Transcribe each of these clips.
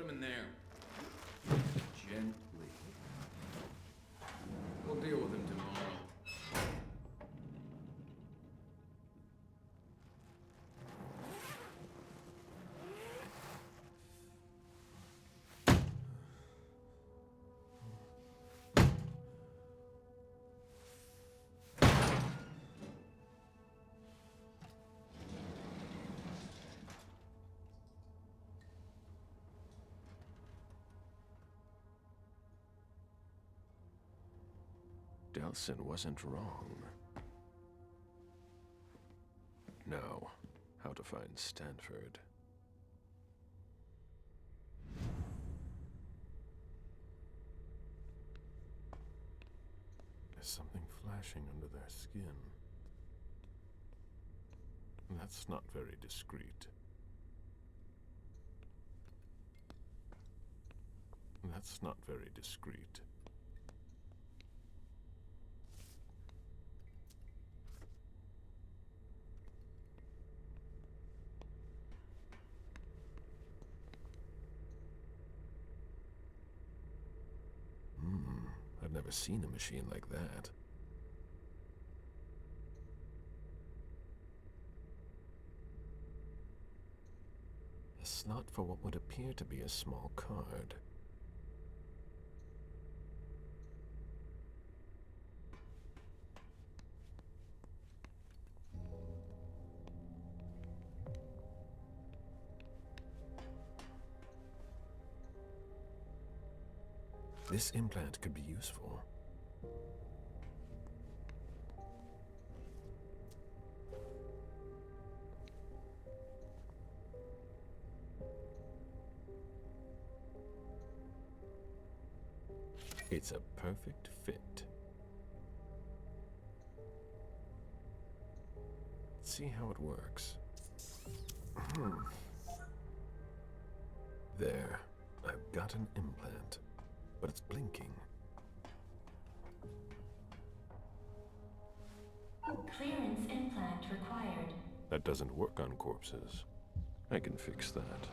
him in there. Gently. We'll deal with him tomorrow. Delsin wasn't wrong. Now, how to find Stanford. There's something flashing under their skin. That's not very discreet. That's not very discreet. I've never seen a machine like that. A slot for what would appear to be a small card. This implant could be useful. It's a perfect fit. Let's see how it works. There, I've got an implant. But it's blinking. Clearance implant required. That doesn't work on corpses. I can fix that.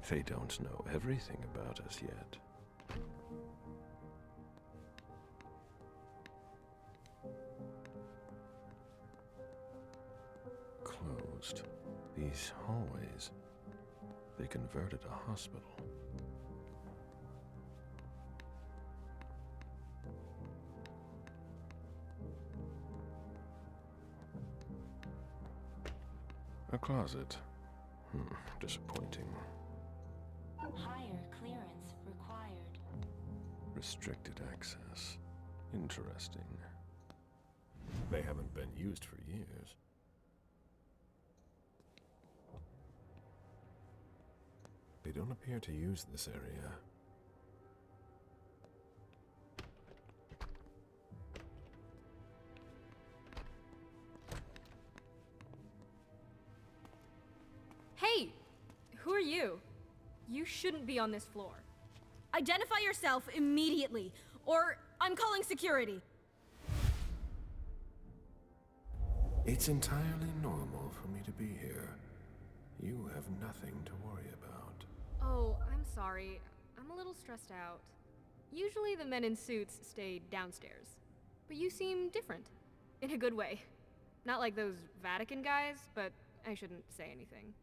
They don't know everything about us yet. Closed. These hallways. They converted a hospital. A closet. Disappointing. Higher clearance required. Restricted access. Interesting. They haven't been used for years. They don't appear to use this area. Hey! Who are you? You shouldn't be on this floor. Identify yourself immediately, or I'm calling security. It's entirely normal for me to be here. You have nothing to worry about. Oh, I'm sorry. I'm a little stressed out. Usually the men in suits stay downstairs. But you seem different. In a good way. Not like those Vatican guys, but I shouldn't say anything.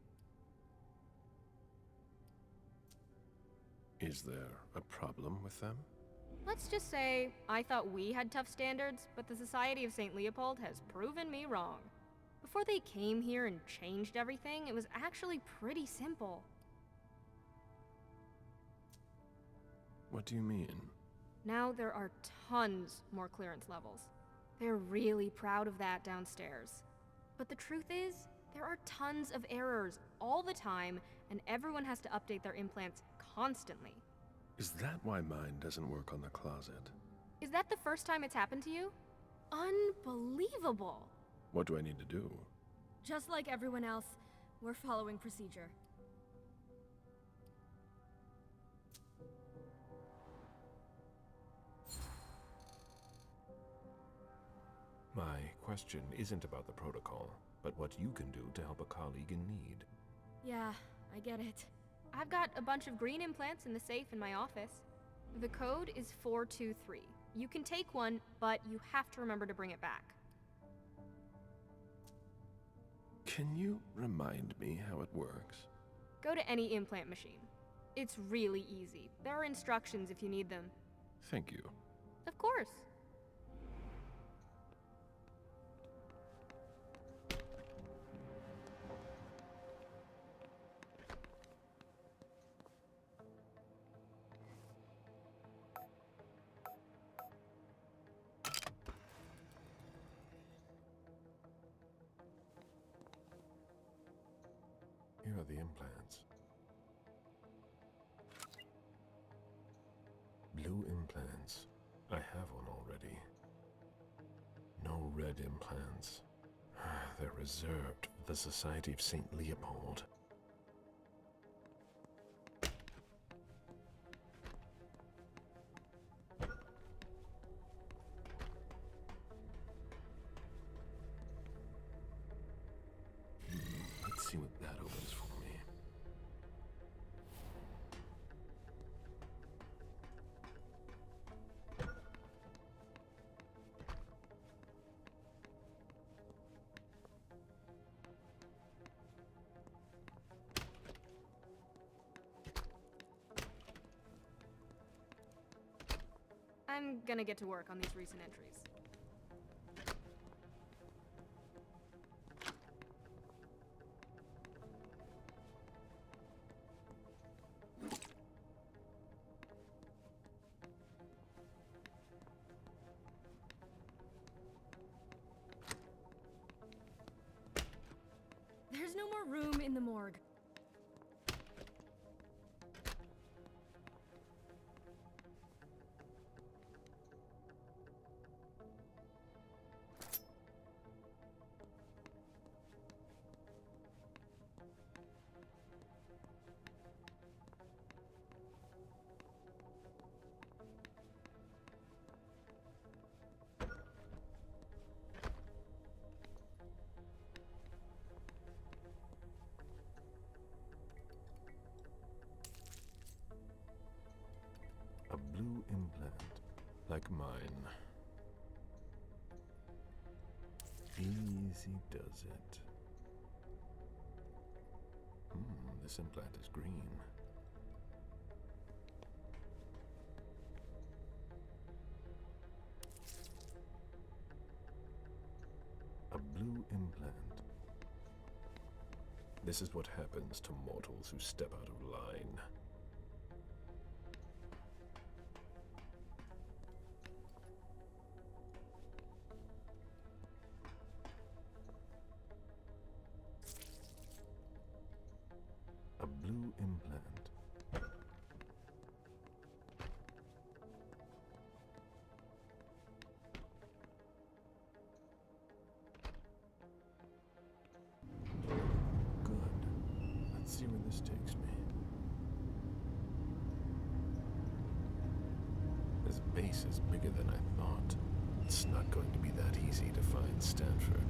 Is there a problem with them? Let's just say, I thought we had tough standards, but the Society of St. Leopold has proven me wrong. Before they came here and changed everything, it was actually pretty simple. What do you mean? Now there are tons more clearance levels. They're really proud of that downstairs. But the truth is, there are tons of errors all the time, and everyone has to update their implants constantly. Is that why mine doesn't work on the closet? Is that the first time it's happened to you? Unbelievable! What do I need to do? Just like everyone else, we're following procedure. My question isn't about the protocol, but what you can do to help a colleague in need. Yeah, I get it. I've got a bunch of green implants in the safe in my office. The code is 423. You can take one, but you have to remember to bring it back. Can you remind me how it works? Go to any implant machine. It's really easy. There are instructions if you need them. Thank you. Of course. Here are the implants. Blue implants. I have one already. No red implants. They're reserved for the Society of St. Leopold. Let's see what that opens for me. I'm gonna get to work on these recent entries. There's no more room in the morgue. A blue implant, like mine. Easy does it. This implant is green. A blue implant. This is what happens to mortals who step out of line. A blue implant. Good. Let's see where this takes me. This base is bigger than I thought. It's not going to be that easy to find Stanford.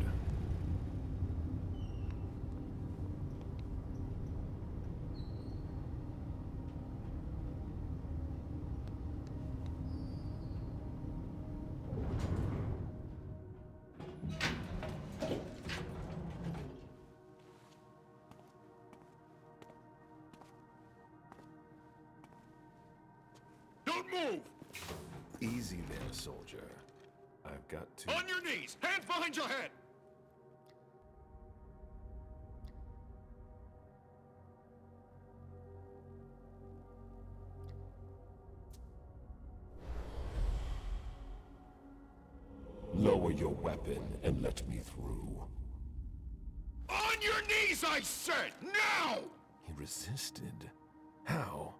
Don't move! Easy there, soldier. I've got to... On your knees! Hands behind your head! Lower your weapon and let me through. On your knees, I said! Now! He resisted. How?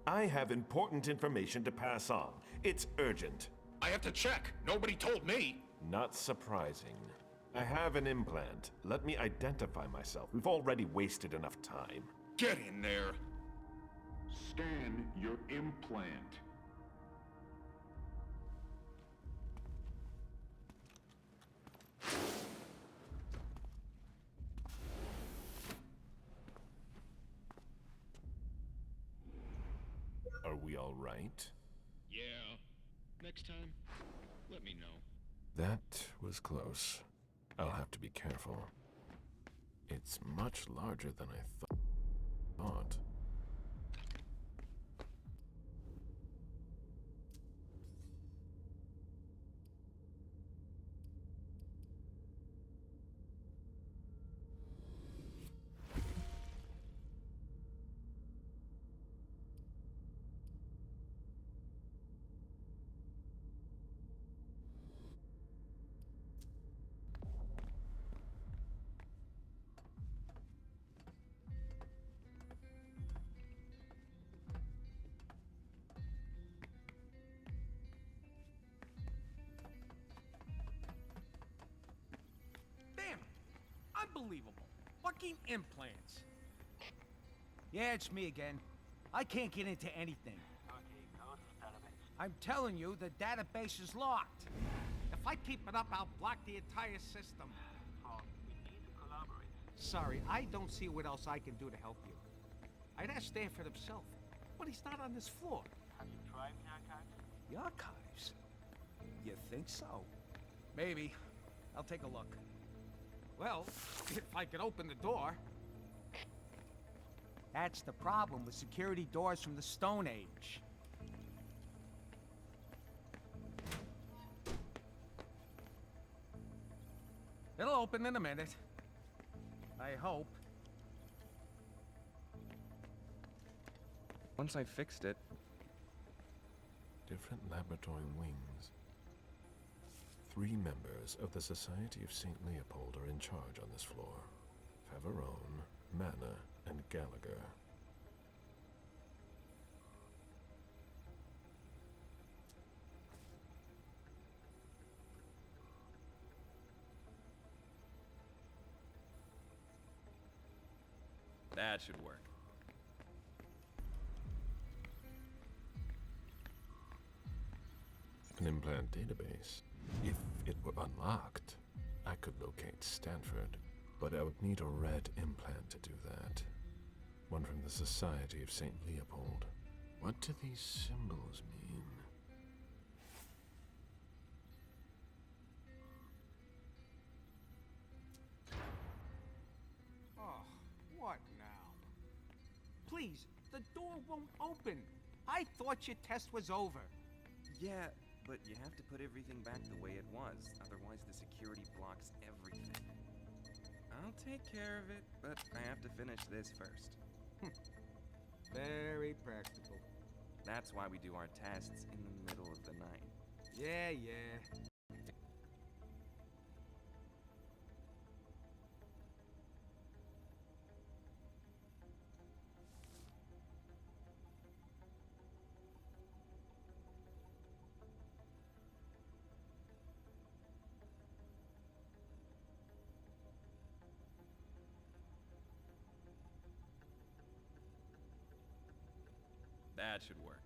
I have important information to pass on. It's urgent. I have to check. Nobody told me. Not surprising. I have an implant. Let me identify myself. We've already wasted enough time. Get in there! Scan your implant. Are we all right? Yeah. Next time, let me know. That was close. I'll have to be careful. It's much larger than I thought. Damn! Unbelievable! Fucking implants! Yeah, it's me again. I can't get into anything. Okay, go to the database. I'm telling you, the database is locked. If I keep it up, I'll block the entire system. Paul, we need to collaborate. Sorry, I don't see what else I can do to help you. I'd ask Stanford himself, but he's not on this floor. Have you tried the archives? The archives? You think so? Maybe. I'll take a look. Well, if I could open the door. That's the problem with security doors from the Stone Age. It'll open in a minute. I hope. Once I fixed it, Different laboratory wings. 3 members of the Society of St. Leopold are in charge on this floor. Faverone, Manna, and Gallagher. that should work. An implant database. If it were unlocked, I could locate Stanford, but I would need a red implant to do that. One from the Society of St. Leopold. What do these symbols mean? Oh, what now? Please, the door won't open. I thought your test was over. Yeah, but you have to put everything back the way it was, otherwise the security blocks everything. I'll take care of it, but I have to finish this first. Very practical. That's why we do our tests in the middle of the night. Yeah, yeah. That should work.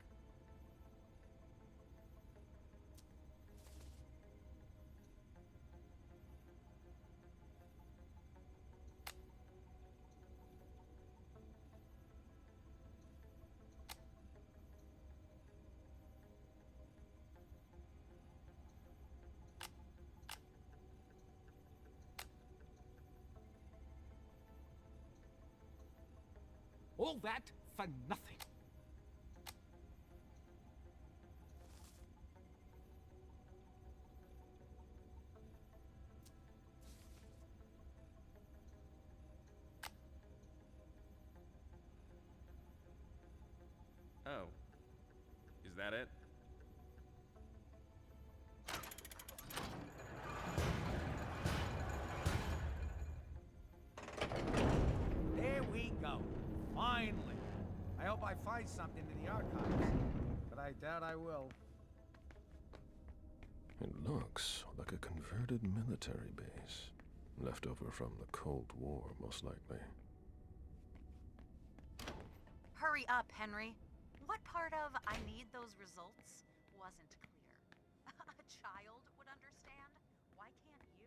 All that for nothing. Oh. Is that it? There we go. Finally. I hope I find something in the archives, but I doubt I will. It looks like a converted military base. Left over from the Cold War, most likely. Hurry up, Henry. What part of I need those results wasn't clear? A child would understand. Why can't you?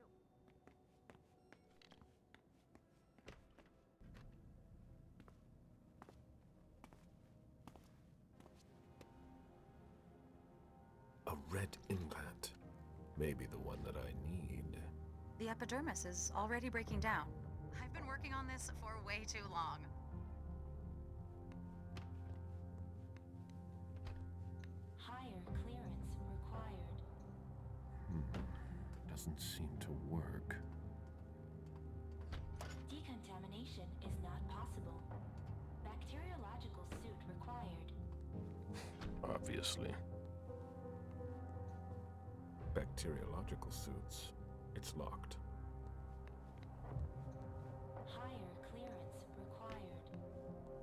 A red implant. Maybe the one that I need. The epidermis is already breaking down. I've been working on this for way too long. Higher clearance required. That doesn't seem to work. Decontamination is not possible. Bacteriological suit required. Obviously. Bacteriological suits. It's locked. Higher clearance required.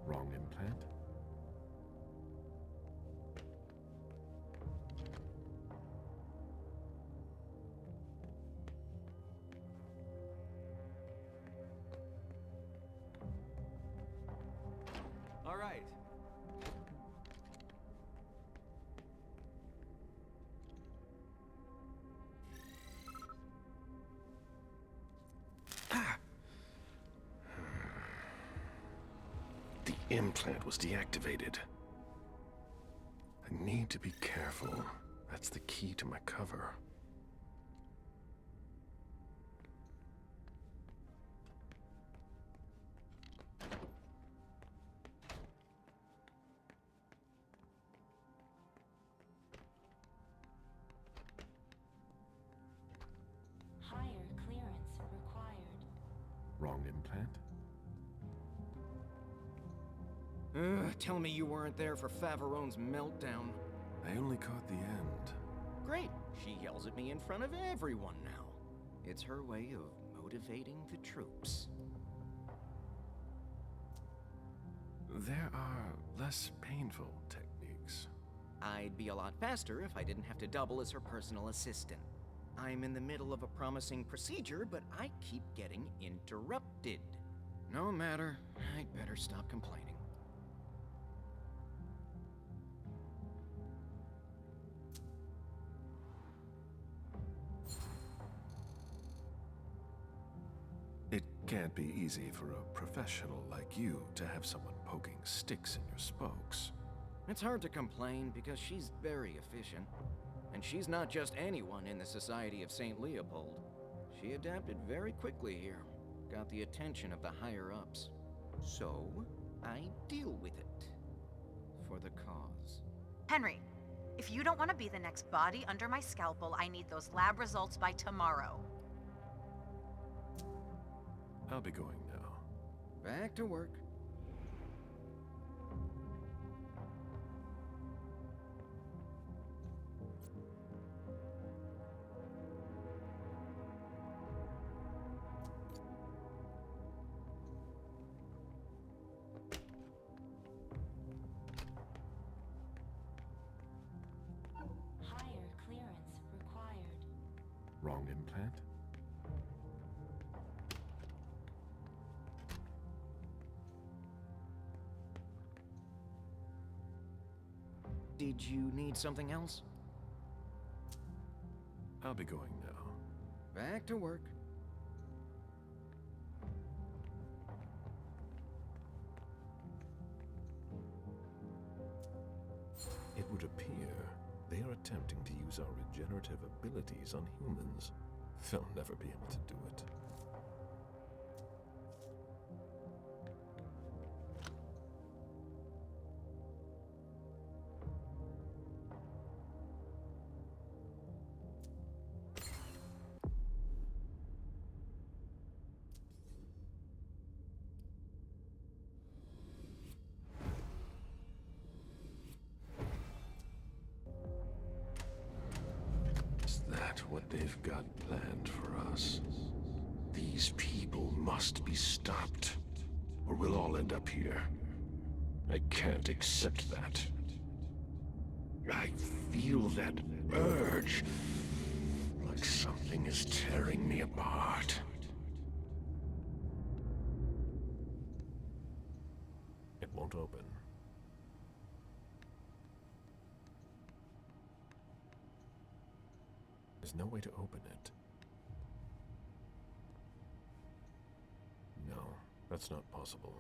Wrong implant? All right. The implant was deactivated. I need to be careful. That's the key to my cover. Higher clearance required. Wrong implant? Tell me you weren't there for Faverone's meltdown. I only caught the end. Great. She yells at me in front of everyone now. It's her way of motivating the troops. There are less painful techniques. I'd be a lot faster if I didn't have to double as her personal assistant. I'm in the middle of a promising procedure, but I keep getting interrupted. No matter. I'd better stop complaining. It can't be easy for a professional like you to have someone poking sticks in your spokes. It's hard to complain because she's very efficient. And she's not just anyone in the Society of St. Leopold. She adapted very quickly here. Got the attention of the higher-ups. So, I deal with it. For the cause. Henry, if you don't want to be the next body under my scalpel, I need those lab results by tomorrow. I'll be going now. Back to work. Higher clearance required. Wrong implant? Did you need something else? I'll be going now. Back to work. It would appear they are attempting to use our regenerative abilities on humans. They'll never be able to do it. Is that what they've got planned for us? These people must be stopped, or we'll all end up here. I can't accept that. I feel that urge, like something is tearing me apart. It won't open. There's no way to open it. No, that's not possible.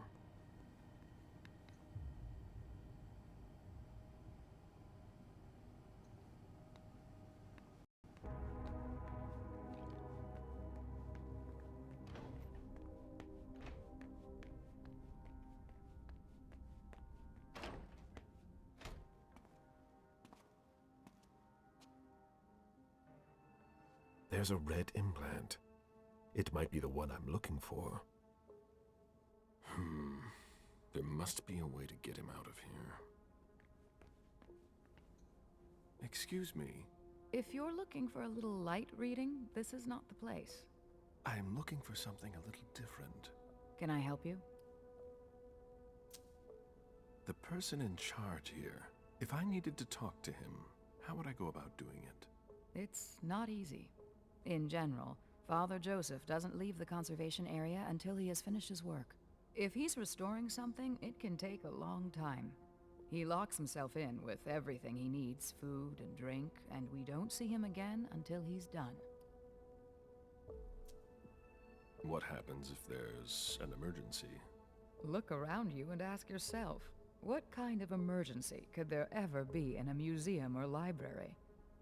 There's a red implant. It might be the one I'm looking for. There must be a way to get him out of here. Excuse me. If you're looking for a little light reading, this is not the place. I'm looking for something a little different. Can I help you? The person in charge here, if I needed to talk to him, how would I go about doing it? It's not easy. In general, Father Joseph doesn't leave the conservation area until he has finished his work. If he's restoring something, it can take a long time. He locks himself in with everything he needs, food and drink, and we don't see him again until he's done. What happens if there's an emergency? Look around you and ask yourself, what kind of emergency could there ever be in a museum or library?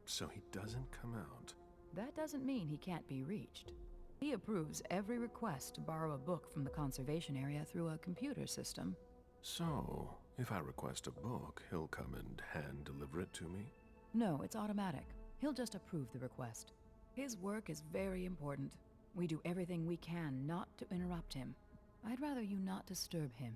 So he doesn't come out. That doesn't mean he can't be reached. He approves every request to borrow a book from the conservation area through a computer system. So, if I request a book, he'll come and hand-deliver it to me? No, it's automatic. He'll just approve the request. His work is very important. We do everything we can not to interrupt him. I'd rather you not disturb him.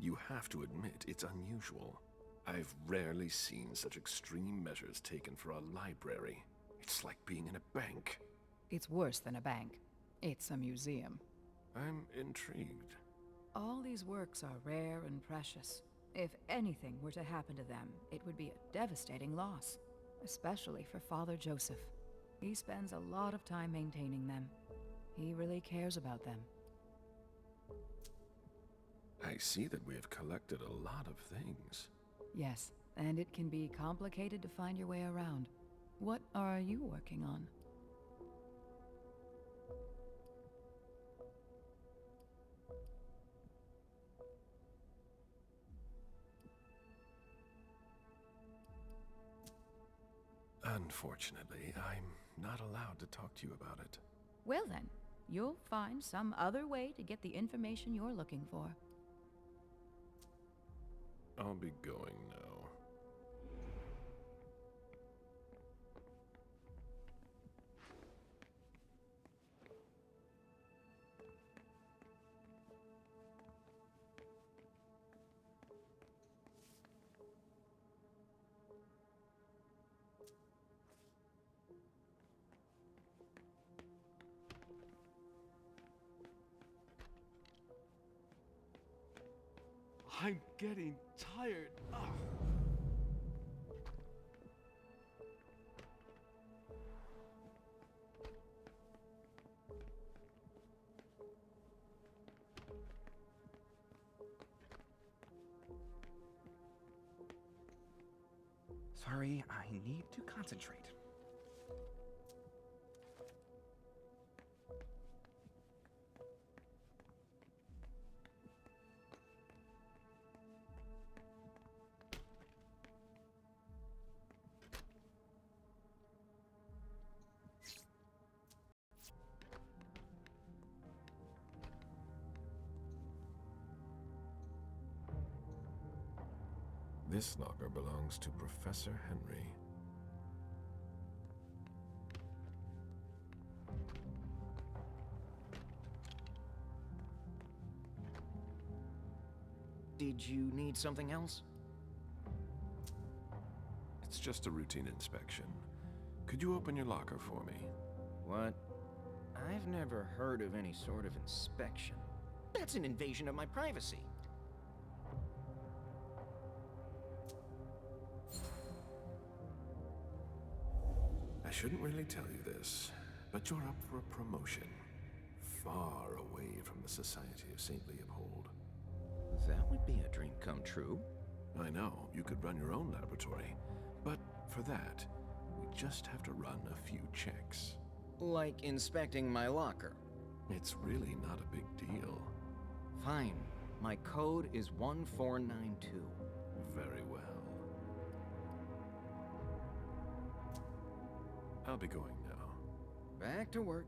You have to admit it's unusual. I've rarely seen such extreme measures taken for a library. It's like being in a bank. It's worse than a bank. It's a museum. I'm intrigued. All these works are rare and precious. If anything were to happen to them, it would be a devastating loss, especially for Father Joseph. He spends a lot of time maintaining them. He really cares about them. I see that we have collected a lot of things. Yes, and it can be complicated to find your way around. What are you working on? Unfortunately, I'm not allowed to talk to you about it. Well then, you'll find some other way to get the information you're looking for. I'll be going now. I'm getting tired. Ugh. Sorry, I need to concentrate. This locker belongs to Professor Henry. Did you need something else? It's just a routine inspection. Could you open your locker for me? What? I've never heard of any sort of inspection. That's an invasion of my privacy. shouldn't really tell you this, but you're up for a promotion. Far away from the Society of St. Leopold. That would be a dream come true. I know, you could run your own laboratory, but for that, we just have to run a few checks. Like inspecting my locker. It's really not a big deal. Fine. My code is 1492. Very well. I'll be going now. Back to work.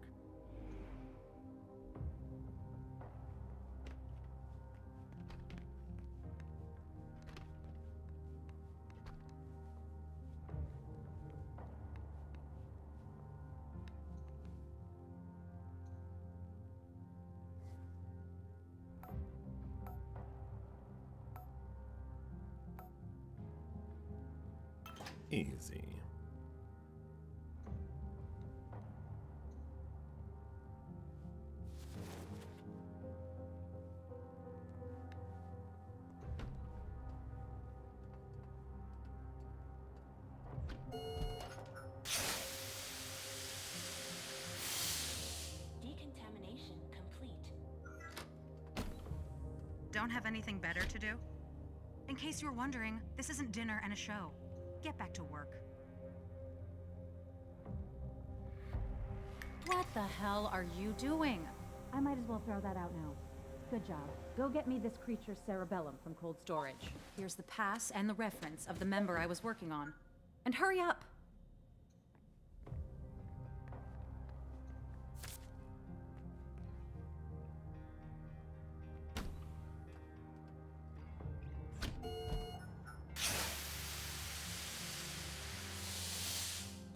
Easy. Decontamination complete. Don't have anything better to do? In case you were wondering, this isn't dinner and a show. Get back to work. What the hell are you doing? I might as well throw that out now. Good job. Go get me this creature's cerebellum from cold storage. Here's the pass and the reference of the member I was working on. And hurry up!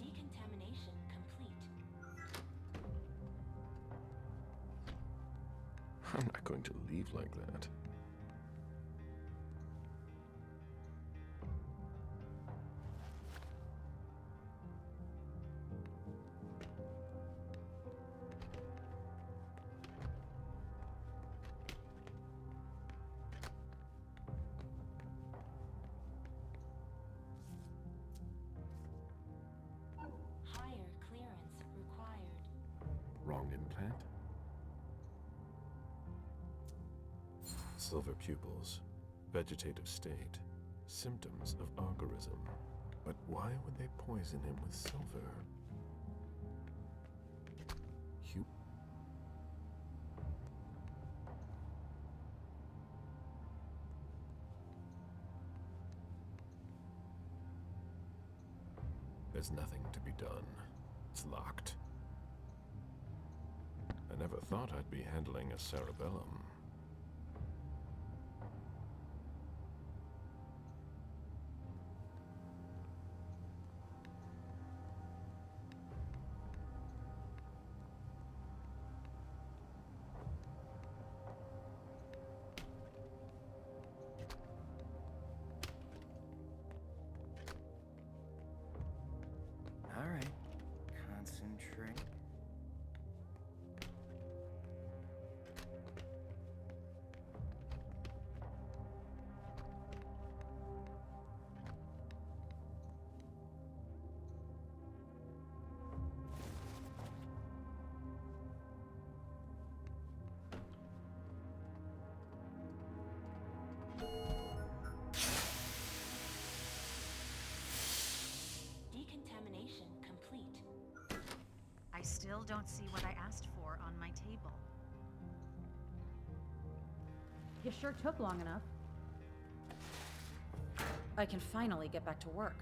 Decontamination complete. I'm not going to leave like that. Higher clearance required. Wrong implant? Silver pupils, vegetative state, symptoms of argorism. But why would they poison him with silver? There's nothing to be done. It's locked. I never thought I'd be handling a cerebellum. All right. Concentrate. Decontamination complete. I still don't see what I asked for on my table. You sure took long enough. I can finally get back to work.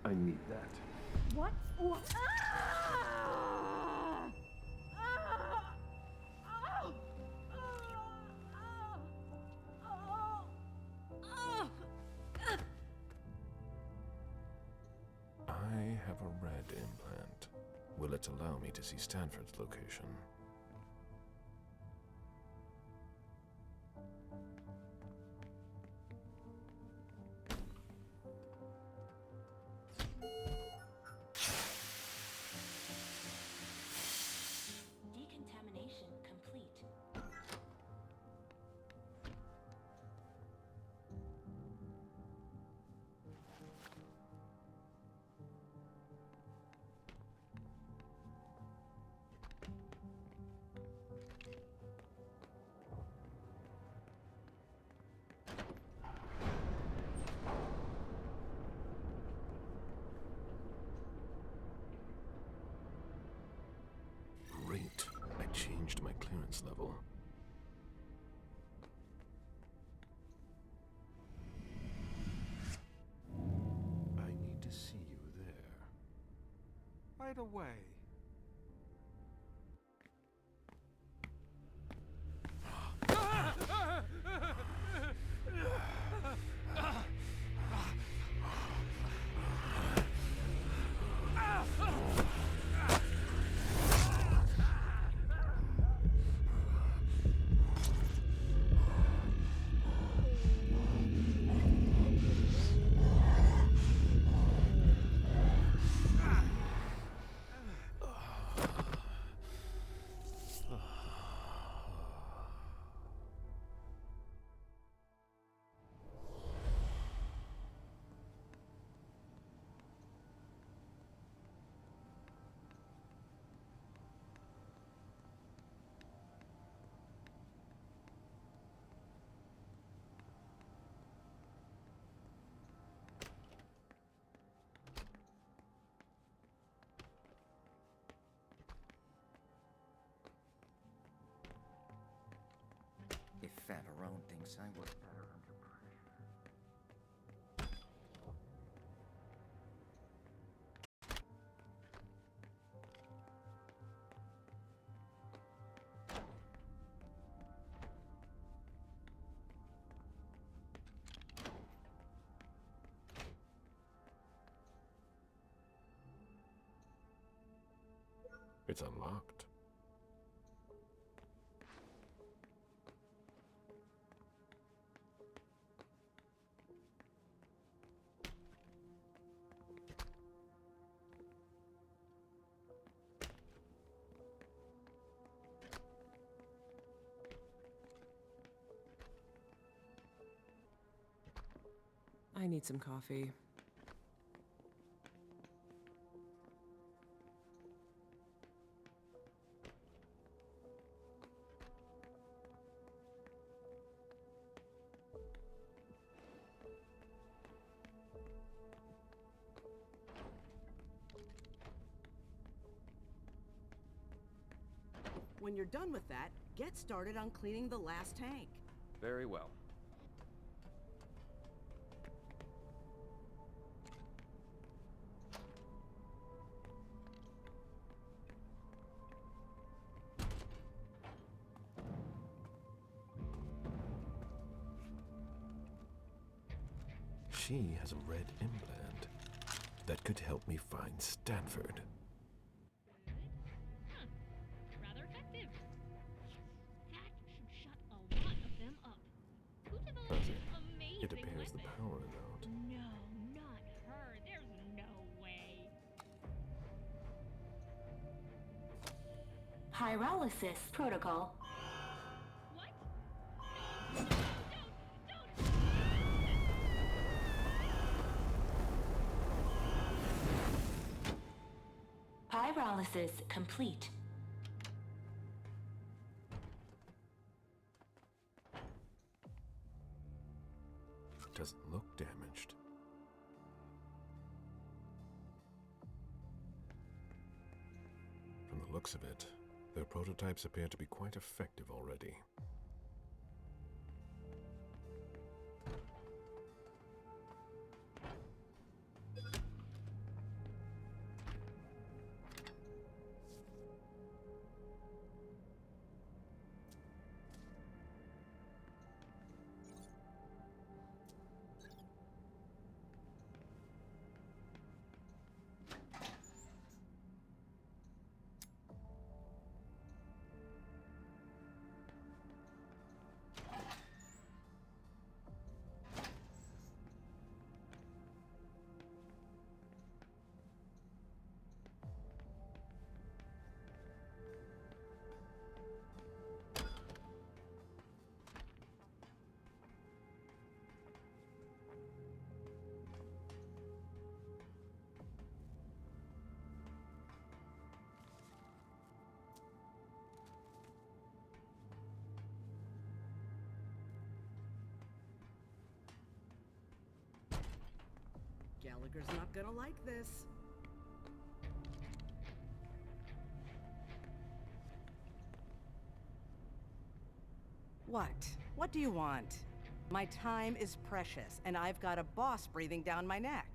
I need that. What? I have a red implant. Will it allow me to see Stanford's location? Decontamination complete. clearance level. I need to see you there. Right away. If Faverone thinks I work better under It's unlocked. I need some coffee. When you're done with that, get started on cleaning the last tank. Very well. She has a red implant that could help me find Stanford. Rather effective. That should shut a lot of them up. Who developed Does this it? amazing It appears the weapon? power is out. No, not her. There's no way. Pyrolysis protocol. What? Pyrolysis complete. It doesn't look damaged. From the looks of it, their prototypes appear to be quite effective already. Gallagher's not gonna like this. What? What do you want? My time is precious, and I've got a boss breathing down my neck.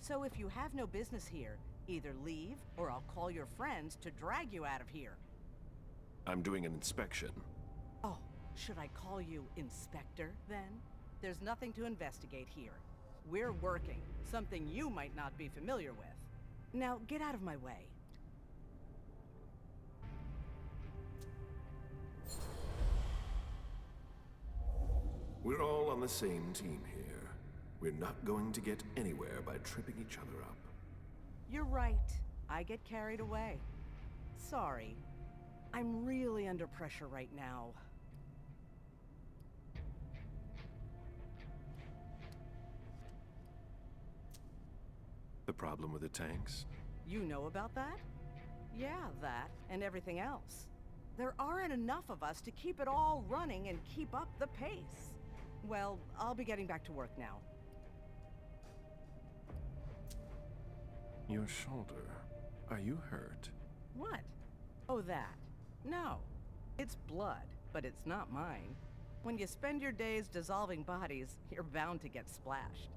So if you have no business here, either leave, or I'll call your friends to drag you out of here. I'm doing an inspection. Oh, should I call you Inspector, then? There's nothing to investigate here. We're working, something you might not be familiar with. Now, get out of my way. We're all on the same team here. We're not going to get anywhere by tripping each other up. You're right. I get carried away. Sorry. I'm really under pressure right now. The problem with the tanks? You know about that? Yeah, that, and everything else. There aren't enough of us to keep it all running and keep up the pace. Well, I'll be getting back to work now. Your shoulder. Are you hurt? What? Oh, that. No. It's blood, but it's not mine. When you spend your days dissolving bodies, you're bound to get splashed.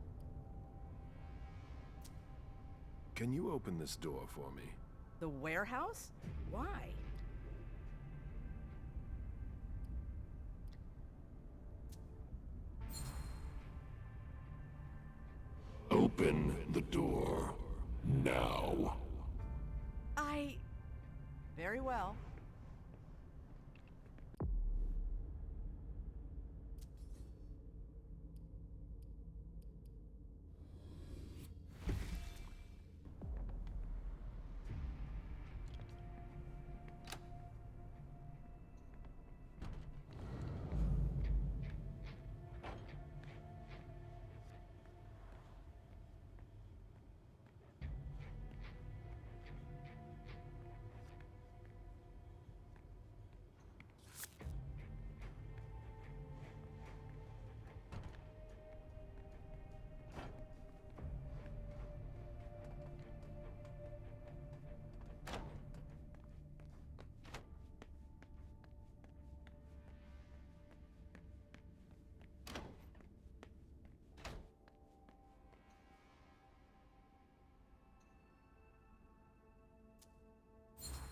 Can you open this door for me? The warehouse? Why? Open the door. Now. Very well.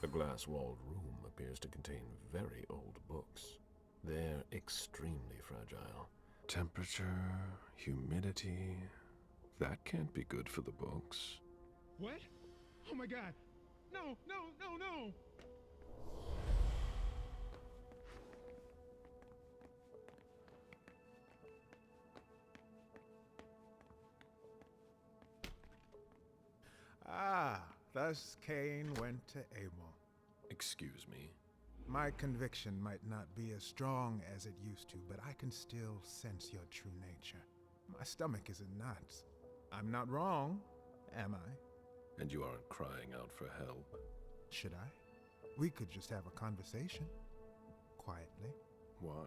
The glass-walled room appears to contain very old books. They're extremely fragile. Temperature, humidity... That can't be good for the books. What? Oh my god! No, no, no, no! Ah, thus Cain went to Abel. Excuse me. My conviction might not be as strong as it used to, but I can still sense your true nature. My stomach is in knots. I'm not wrong, am I? And you aren't crying out for help? Should I? We could just have a conversation. Quietly. Why?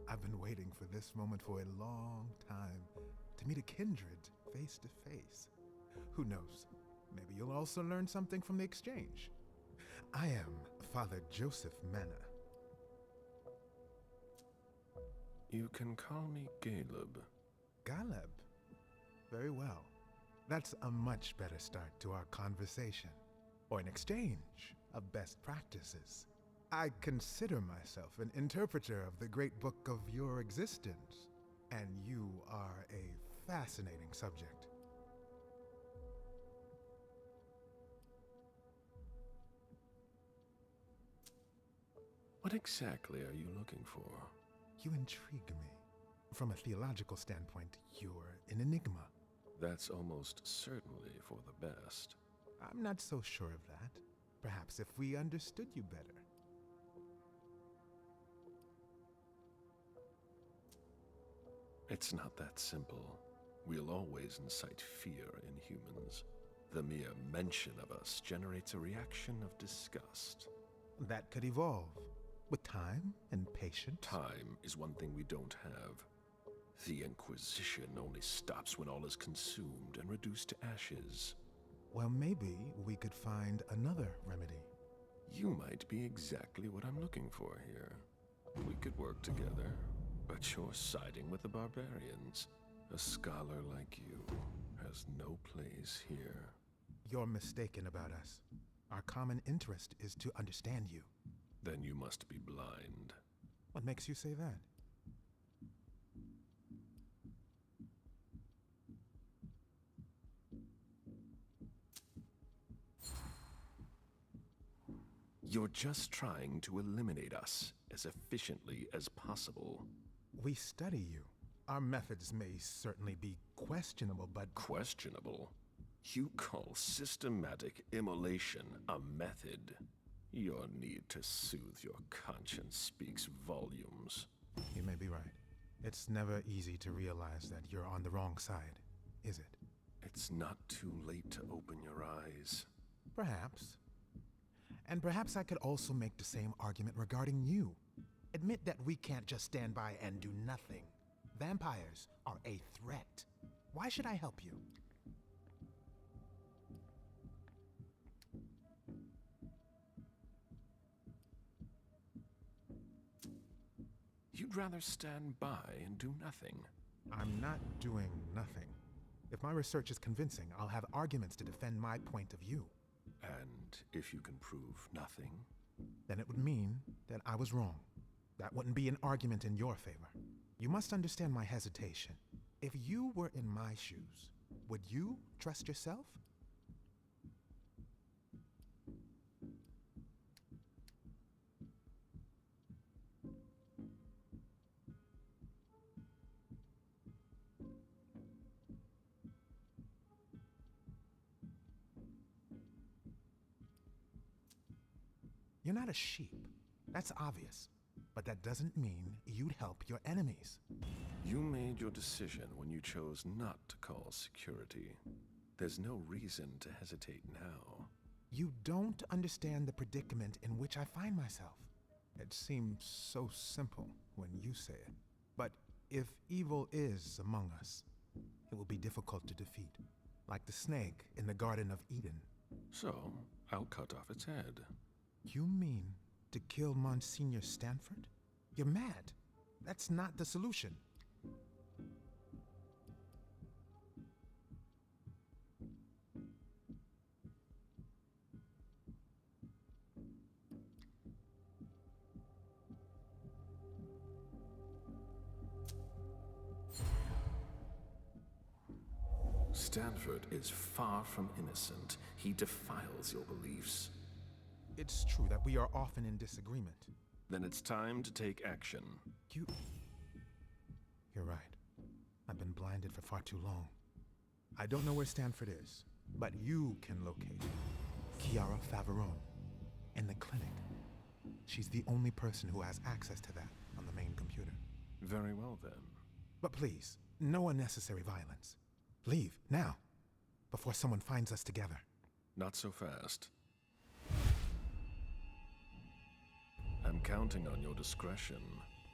I've been waiting for this moment for a long time. To meet a kindred, face to face. Who knows? Maybe you'll also learn something from the exchange. I am Father Joseph Manna. You can call me Galeb. Galeb? Very well. That's a much better start to our conversation. Or an exchange of best practices. I consider myself an interpreter of the great book of your existence. And you are a fascinating subject. What exactly are you looking for? You intrigue me. From a theological standpoint, you're an enigma. That's almost certainly for the best. I'm not so sure of that. Perhaps if we understood you better. It's not that simple. We'll always incite fear in humans. The mere mention of us generates a reaction of disgust. That could evolve. With time and patience. Time is one thing we don't have. The Inquisition only stops when all is consumed and reduced to ashes. Well, maybe we could find another remedy. You might be exactly what I'm looking for here. We could work together, but you're siding with the barbarians. A scholar like you has no place here. You're mistaken about us. Our common interest is to understand you. Then you must be blind. What makes you say that? You're just trying to eliminate us as efficiently as possible. We study you. Our methods may certainly be questionable, but... Questionable? You call systematic immolation a method? Your need to soothe your conscience speaks volumes. You may be right. It's never easy to realize that you're on the wrong side, is it? It's not too late to open your eyes. Perhaps. And perhaps I could also make the same argument regarding you. Admit that we can't just stand by and do nothing. Vampires are a threat. Why should I help you? You'd rather stand by and do nothing. I'm not doing nothing. If my research is convincing, I'll have arguments to defend my point of view. And if you can prove nothing? Then it would mean that I was wrong. That wouldn't be an argument in your favor. You must understand my hesitation. If you were in my shoes, would you trust yourself? You're not a sheep. That's obvious. But that doesn't mean you'd help your enemies. You made your decision when you chose not to call security. There's no reason to hesitate now. You don't understand the predicament in which I find myself. It seems so simple when you say it. But if evil is among us, it will be difficult to defeat. Like the snake in the Garden of Eden. So, I'll cut off its head. You mean to kill Monsignor Stanford? You're mad. That's not the solution. Stanford is far from innocent. He defiles your beliefs. It's true that we are often in disagreement. Then it's time to take action. You're right. I've been blinded for far too long. I don't know where Stanford is, but you can locate Chiara Faverone in the clinic. She's the only person who has access to that on the main computer. Very well, then. But please, no unnecessary violence. Leave, now, before someone finds us together. Not so fast. I'm counting on your discretion.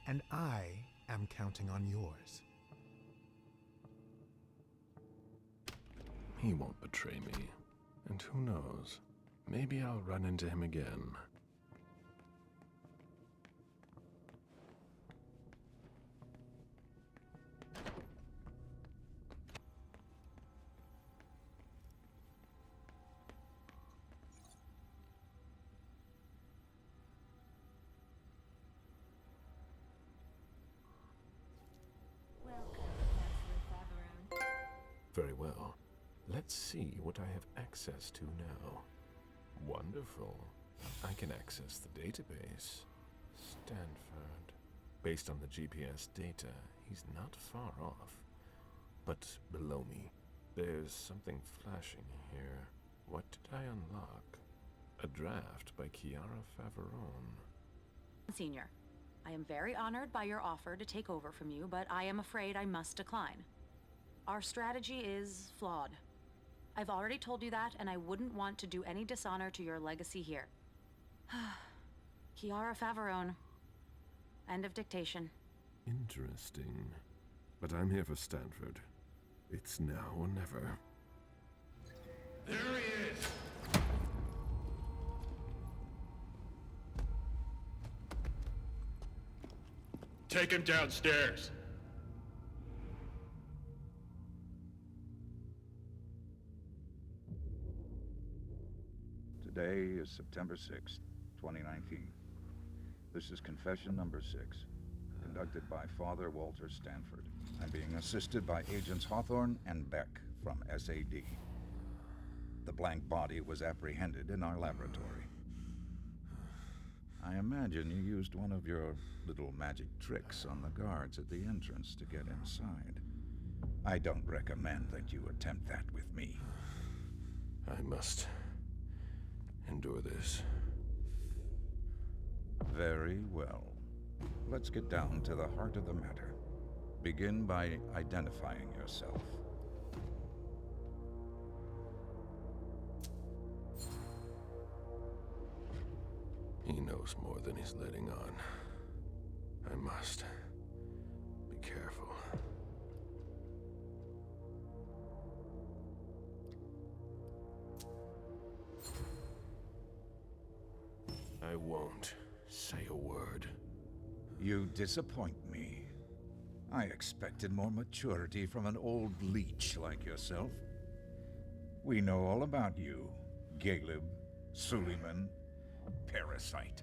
And I am counting on yours. He won't betray me. And who knows? Maybe I'll run into him again. Very well. Let's see what I have access to now. Wonderful. I can access the database. Stanford. Based on the GPS data, he's not far off. But below me, there's something flashing here. What did I unlock? A draft by Chiara Faverone. Senior, I am very honored by your offer to take over from you, but I am afraid I must decline. Our strategy is flawed. I've already told you that, and I wouldn't want to do any dishonor to your legacy here. Chiara Faverone. End of dictation. Interesting. But I'm here for Stanford. It's now or never. There he is! Take him downstairs. Today is September 6th, 2019. This is confession number 6, conducted by Father Walter Stanford. I'm being assisted by Agents Hawthorne and Beck from SAD. The blank body was apprehended in our laboratory. I imagine you used one of your little magic tricks on the guards at the entrance to get inside. I don't recommend that you attempt that with me. I must endure this. Very well. Let's get down to the heart of the matter. Begin by identifying yourself. He knows more than he's letting on. I must be careful. I won't say a word. You disappoint me. I expected more maturity from an old leech like yourself. We know all about you, Galeb, Suleiman, Parasite.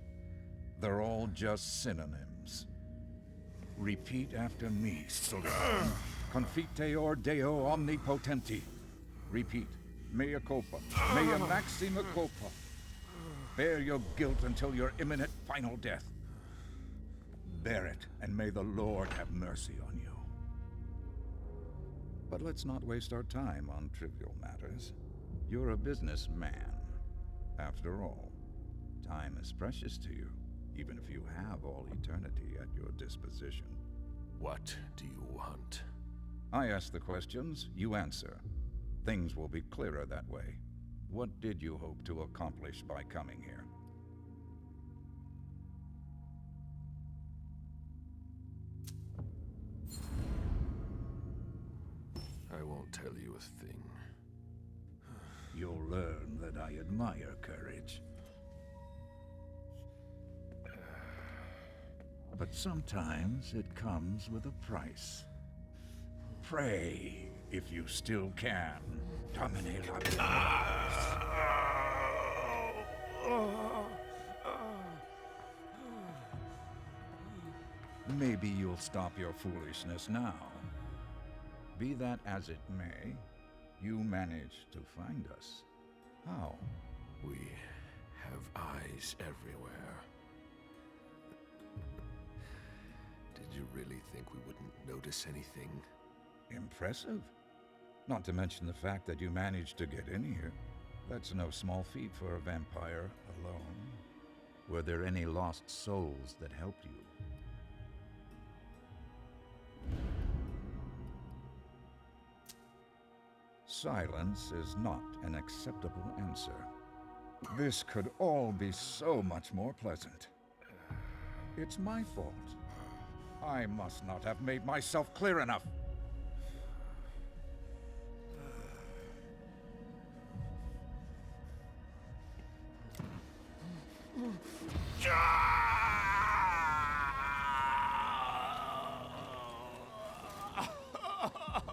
They're all just synonyms. Repeat after me, Suleiman. Confiteor Deo omnipotenti. Repeat. Mea culpa. Mea maxima culpa. Bear your guilt until your imminent final death. Bear it, and may the Lord have mercy on you. But let's not waste our time on trivial matters. You're a businessman. After all, time is precious to you, even if you have all eternity at your disposition. What do you want? I ask the questions, you answer. Things will be clearer that way. What did you hope to accomplish by coming here? I won't tell you a thing. You'll learn that I admire courage. But sometimes it comes with a price. Pray, if you still can. Domine Maybe you'll stop your foolishness now. Be that as it may, you managed to find us. How? We have eyes everywhere. Did you really think we wouldn't notice anything? Impressive. Not to mention the fact that you managed to get in here. That's no small feat for a vampire alone. Were there any lost souls that helped you? Silence is not an acceptable answer. This could all be so much more pleasant. It's my fault. I must not have made myself clear enough.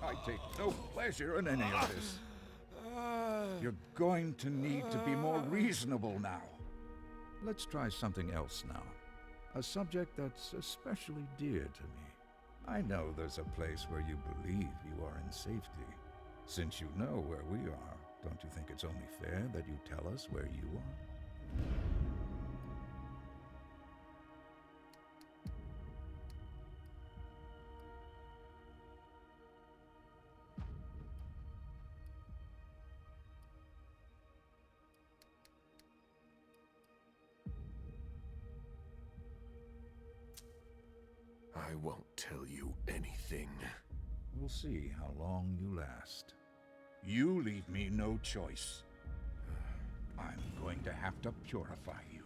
I take no pleasure in any of this. You're going to need to be more reasonable now. Let's try something else now. A subject that's especially dear to me. I know there's a place where you believe you are in safety. Since you know where we are, don't you think it's only fair that you tell us where you are? I won't tell you anything. We'll see how long you last. You leave me no choice. I'm going to have to purify you.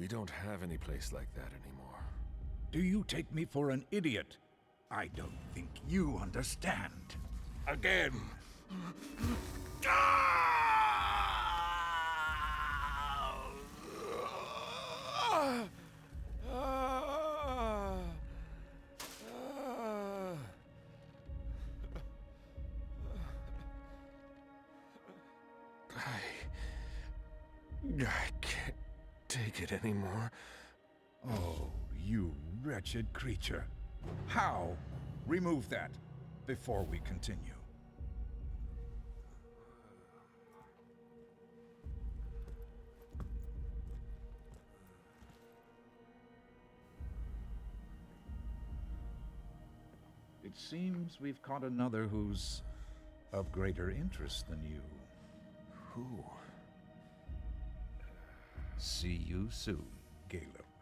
We don't have any place like that anymore. Do you take me for an idiot? I don't think you understand. Again! I can't take it anymore. Oh, you wretched creature. How? Remove that before we continue. It seems we've caught another who's of greater interest than you. Who? See you soon, Galeb.